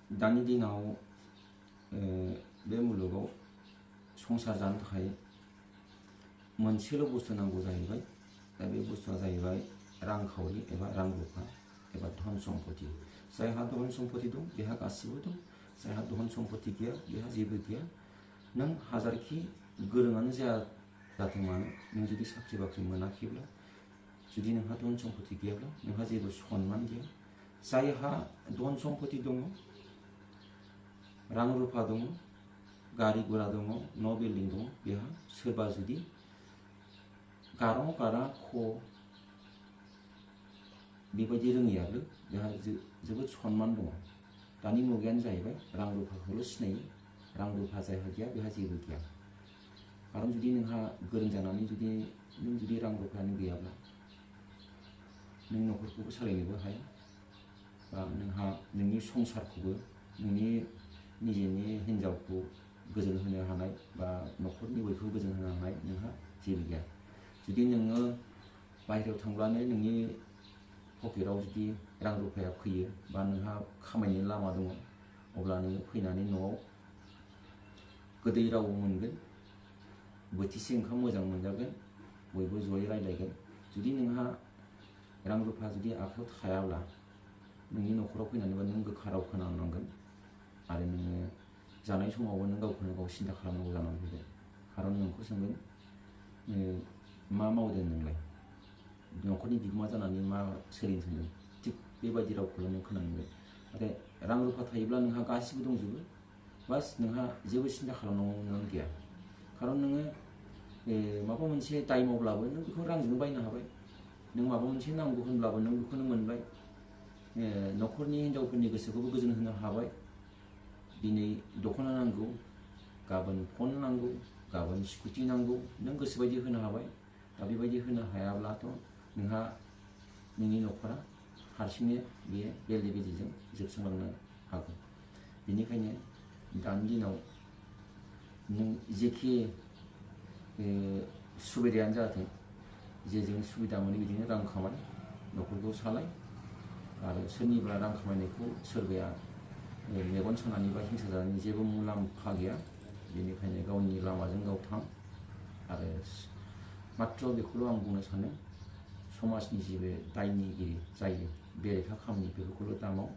दानि दिनाव बे मुलुगाव संसार जानो थाखाय मोनसेल' बुस्थु नांगौ जाहैबाय। दा बे बुस्थुआ जाहैबाय रांखावरि एबा रां रुफा एबा धन सम्पति। जायहा धन सम्पति दं बेहा गासिबो दं, जायहा धन सम्पति गैया बेहा जेबो गैया। नों हाजारखि गोरोङानो जाथों मानो, नों जुदि साख्रि बाख्रि मोनाखैब्ला, जुदि नोंहा धन सम्पति गैयाब्ला नोंहा जेबो सन्मान गैया। जायहा धन सम्पति दङ, रां रुफा दङ, गारि गुरा दङ, न' बिल्डिं दङ, बेहा सोरबा जुदि गारां गारा ख बेबायदि रोङैयाबो बेहा जोबोद सन्मान दङ। दानि मुगायानो जाहैबाय रां रुफाखौल' सिनायो। रां रुफा जायहा गैया बेहा जेबो गैया। खारन जुदि नोंहा गोरों जानानै जुदि रां रुफायानो गैयाब्ला नों न'खरखौबो सालायनोबो हाया, बा नोंहा नोंनि संसारखौबो, नोंनि निजेनि हिन्जावखौ गोजोन होनो हानाय बा न'खरनि बयखौबो गोजोन होनो हानाय नोंहा जेबो गैया। जुदि नोङो बाहेरायाव थांब्लानो नोंनि पकेटाव जुदि रां रुफाया फैयो बा नोंहा खामायनायनि लामा दङ, अब्ला नोङो फैनानै न'आव गोदै राव मोनगोन, बोथिसे ओंखाम मोजां मोनजागोन, बयबो जयै रायलायगोन। जुदि नोंहा रां रुफा जुदि आखायाव थायाब्ला नोंनि न'खराव फैनानैबा नों गोखा राव खोनानांगोन आरो नोङो जानाय समावबो नों गावखौनो गाव सिन्था खालामनांगौ जानानै फैगोन। खारन नोंखौ सोंगोन मा मावदों नोंलाय, न'खरनि बिगोमा जानानै मा सोलिनो सानदों, थिग बेबायदि रावखौल' नों खोनांगोन। नाथाय रां रुफा थायोब्ला नोंहा गासिबो दंजोबो, बास नोंहा जेबो सिन्था खालामनांगौ गैया। खारन नोङो माबा मोनसे दाय मावब्लाबो नों बेखौ रांजोंनो बायनो हाबाय। नों माबा मोनसे नांगौ होनब्लाबो नों बेखौनो मोनबाय। न'खरनि हिन्जावफोरनि गोसोखौबो गोजोन होनो हाबाय। दिनै दख'ना नांगौ, गाबोन फन नांगौ, गाबोन स्कुटि नांगौ, नों गोसोबायदि होनो हाबाय। दा बेबायदि होनो हायाब्लाथ' नोंहा नोंनि न'खरा हारसिंनो बेले बेजेजों जोबस्रांलांनो हागौ। बेनिखायनो दानि दिनाव नों जेखि सुबिदायानो जाथों, जेजों सुबिदा मोनो बिदिनो रां खामाय, न'खरखौ सालाय। आरो सोरनिबा रां खामायनायखौ सोरबाया मेगन सानानै बा हिंसा जानायनि जेबो मुलाम्फा गैया। बेनिखायनो गावनि लामाजों गाव थां। आरो माथ्र बेखौल' आं बुंनो सानो, समाजनि जेबो दायनिगिरि जायो बेरेखा खामानि बेफोरखौल' दामाव।